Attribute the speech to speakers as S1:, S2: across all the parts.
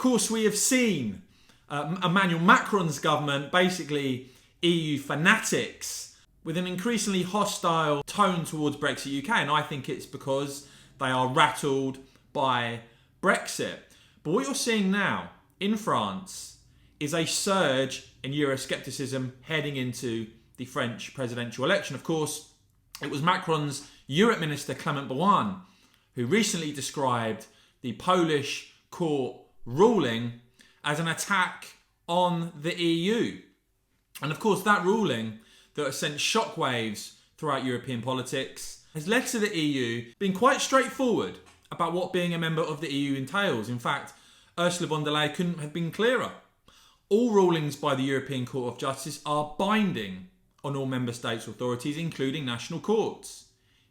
S1: course, we have seen Emmanuel Macron's government, basically EU fanatics, with an increasingly hostile tone towards Brexit UK. And I think it's because they are rattled by Brexit. But what you're seeing now in France is a surge in Euroscepticism heading into the French presidential election. Of course, it was Macron's Europe Minister Clement Beaune who recently described the Polish court ruling as an attack on the EU. And of course, that ruling that has sent shockwaves throughout European politics has led to the EU being quite straightforward about what being a member of the EU entails. In fact, Ursula von der Leyen couldn't have been clearer. All rulings by the European Court of Justice are binding on all member states' authorities, including national courts.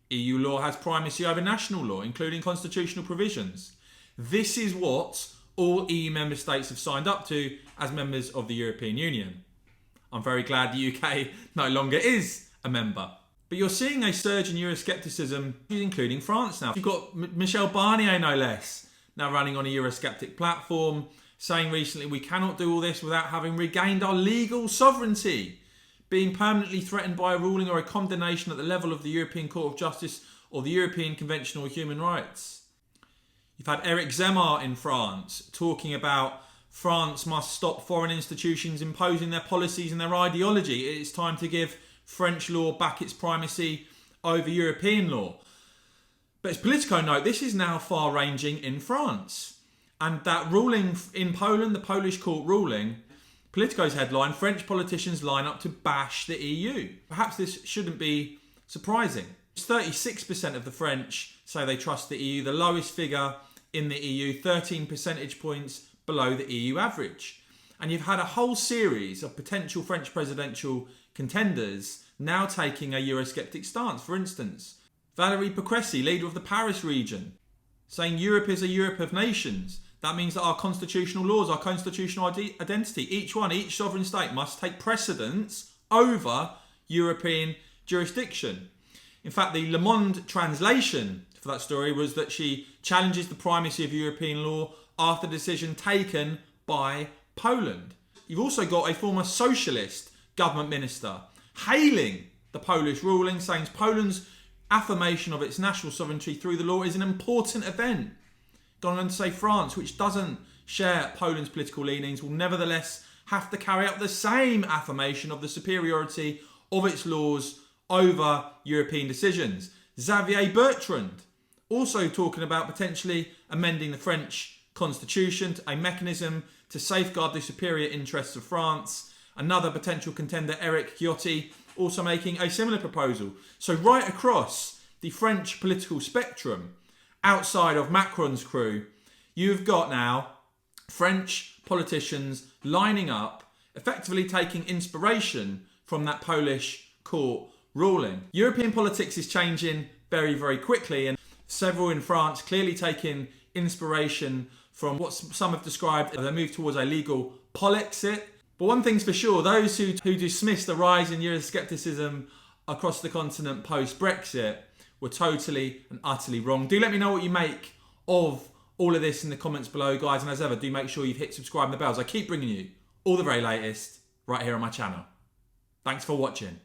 S1: EU law has primacy over national law, including constitutional provisions. This is what all EU member states have signed up to as members of the European Union. I'm very glad the UK no longer is a member. But you're seeing a surge in Euroscepticism, including France now. You've got Michel Barnier, no less, now running on a Eurosceptic platform, saying recently we cannot do all this without having regained our legal sovereignty, being permanently threatened by a ruling or a condemnation at the level of the European Court of Justice or the European Convention on Human Rights. You've had Eric Zemmour in France talking about France must stop foreign institutions imposing their policies and their ideology. It's time to give French law back its primacy over European law. But as Politico note, this is now far-ranging in France. And that ruling in Poland, the Polish court ruling, Politico's headline, French politicians line up to bash the EU. Perhaps this shouldn't be surprising. 36% of the French say they trust the EU, the lowest figure in the EU, 13 percentage points below the EU average. And you've had a whole series of potential French presidential contenders now taking a Eurosceptic stance. For instance, Valérie Pécresse, leader of the Paris region, saying Europe is a Europe of nations. That means that our constitutional laws, our constitutional identity, each sovereign state must take precedence over European jurisdiction. In fact, the Le Monde translation for that story was that she challenges the primacy of European law after the decision taken by Poland. You've also got a former socialist government minister hailing the Polish ruling, saying Poland's affirmation of its national sovereignty through the law is an important event. Gone on to say France, which doesn't share Poland's political leanings, will nevertheless have to carry out the same affirmation of the superiority of its laws over European decisions. Xavier Bertrand also talking about potentially amending the French constitution to a mechanism to safeguard the superior interests of France. Another potential contender, Eric Ciotti, also making a similar proposal. So right across the French political spectrum, outside of Macron's crew, you've got now French politicians lining up, effectively taking inspiration from that Polish court ruling. European politics is changing very, very quickly, and several in France clearly taking inspiration from what some have described as a move towards a legal Polexit. But one thing's for sure, those who dismiss the rise in Euroscepticism across the continent post-Brexit were totally and utterly wrong. Do let me know what you make of all of this in the comments below, guys. And as ever, do make sure you've hit subscribe and the bells. I keep bringing you all the very latest right here on my channel. Thanks for watching.